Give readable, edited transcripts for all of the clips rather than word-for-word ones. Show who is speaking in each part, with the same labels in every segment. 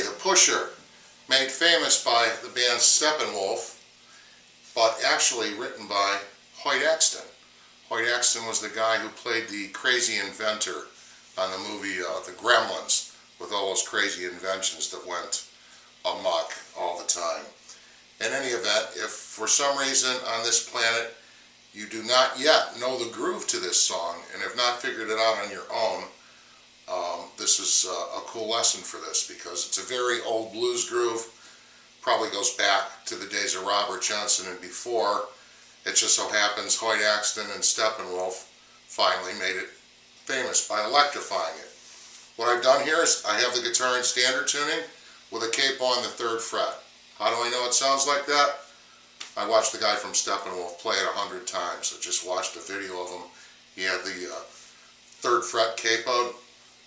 Speaker 1: Okay, the Pusher, made famous by the band Steppenwolf, but actually written by Hoyt Axton. Hoyt Axton was the guy who played the crazy inventor on the movie The Gremlins, with all those crazy inventions that went amok all the time. In any event, if for some reason on this planet you do not yet know the groove to this song and have not figured it out on your own, this is a cool lesson for this, because it's a very old blues groove. Probably goes back to the days of Robert Johnson and before. It just so happens Hoyt Axton and Steppenwolf finally made it famous by electrifying it. What I've done here is I have the guitar in standard tuning with a capo on the 3rd fret. How do I know it sounds like that? I watched the guy from Steppenwolf play it 100 times. I just watched a video of him. He had the 3rd fret capoed.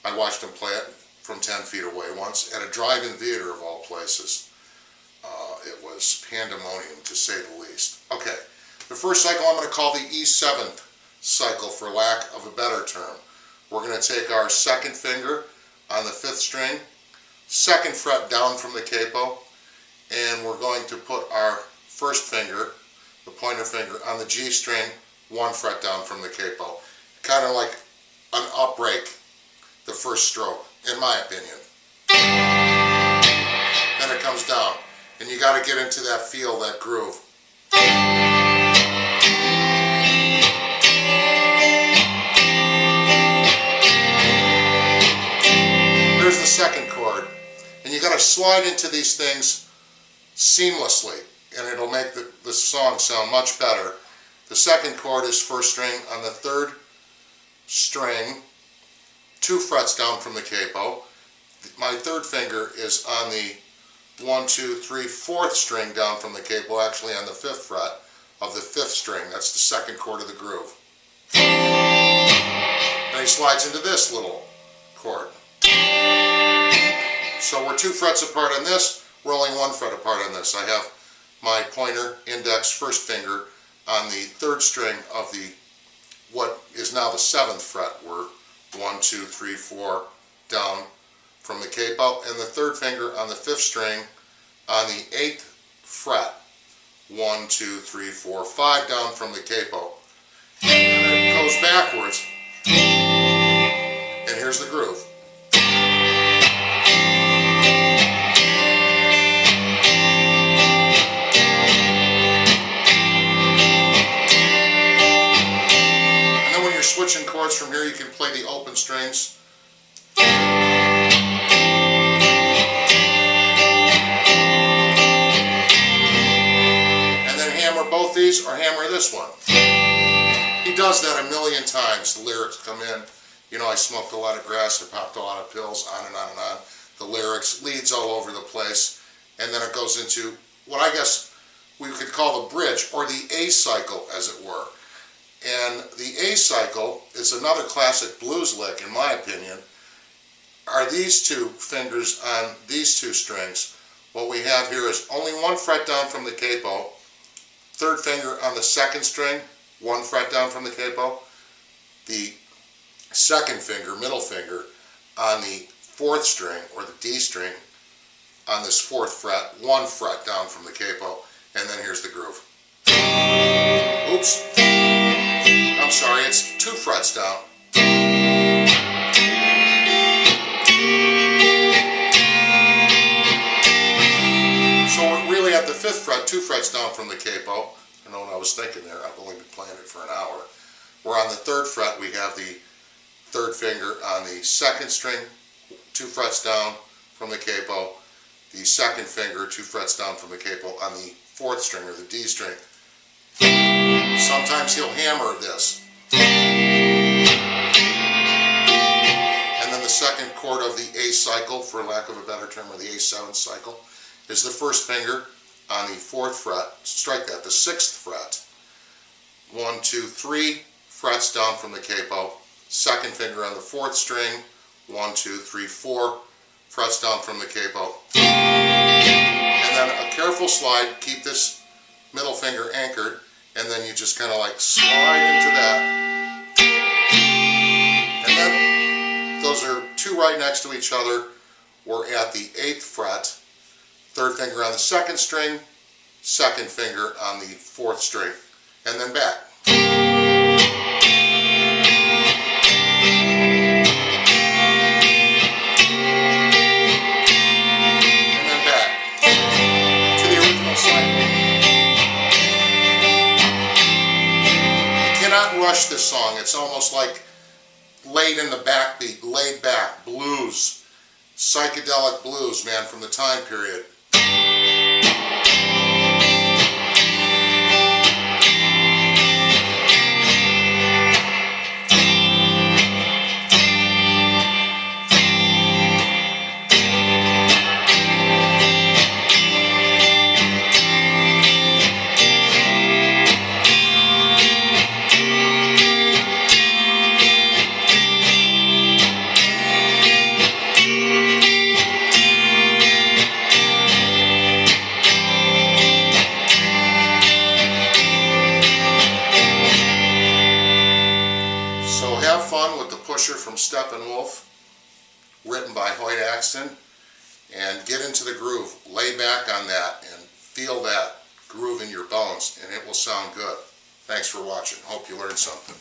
Speaker 1: I watched him play it from 10 feet away once at a drive-in theater of all places. It was pandemonium, to say the least. Okay, the first cycle I'm going to call the E7th cycle, for lack of a better term. We're going to take our 2nd finger on the 5th string, 2nd fret down from the capo, and we're going to put our 1st finger, the pointer finger, on the G string, 1 fret down from the capo. Kind of like an up-break, the first stroke, in my opinion. Then it comes down, and you got to get into that feel, that groove. There's the 2nd chord, and you got to slide into these things seamlessly, and it'll make the song sound much better. The 2nd chord is 1st string on the 3rd string, 2 frets down from the capo. My 3rd finger is on the 1, 2, 3, 4th string down from the capo, actually on the 5th fret of the 5th string. That's the 2nd chord of the groove. Then he slides into this little chord. So we're 2 frets apart on this, we're only 1 fret apart on this. I have my pointer, index, 1st finger on the 3rd string of the, what is now the 7th fret. We're 1, 2, 3, 4 down from the capo, and the 3rd finger on the 5th string on the 8th fret. 1, 2, 3, 4, 5 down from the capo. And it goes backwards. And here's the groove. And then when you're switching chords from here, you can play the open strings. Both these, or hammer this one. He does that a million times. The lyrics come in. You know, I smoked a lot of grass, I popped a lot of pills, on and on and on. The lyrics, leads all over the place. And then it goes into what I guess we could call the bridge, or the A cycle, as it were. And the A cycle is another classic blues lick, in my opinion. Are these 2 fingers on these 2 strings. What we have here is only 1 fret down from the capo, 3rd finger on the 2nd string, 1 fret down from the capo. The 2nd finger, middle finger, on the 4th string, or the D string, on this 4th fret, 1 fret down from the capo, and then here's the groove. Oops. I'm sorry, it's 2 frets down. So we're really at the 5th fret, 2 frets down from the capo. I know what I was thinking there. I've only been playing it for an hour. We're on the 3rd fret. We have the 3rd finger on the 2nd string, 2 frets down from the capo. The 2nd finger, 2 frets down from the capo on the 4th string, or the D string. Sometimes he'll hammer this. And then the 2nd chord of the A cycle, for lack of a better term, or the A7th cycle, is the 1st finger on the 4th fret. Strike that, the 6th fret. 1, 2, 3 frets down from the capo. 2nd finger on the 4th string. 1, 2, 3, 4 frets down from the capo. And then a careful slide, keep this middle finger anchored, and then you just kind of like slide into that. And then those are 2 right next to each other, we're at the 8th fret, third finger on the second string, second finger on the fourth string, and then back. And then back to the original cycle. You cannot rush this song. It's almost like laid in the backbeat, laid back, blues, psychedelic blues, man, from the time period. Have fun with the Pusher from Steppenwolf, written by Hoyt Axton, and get into the groove. Lay back on that and feel that groove in your bones, and it will sound good. Thanks for watching. Hope you learned something.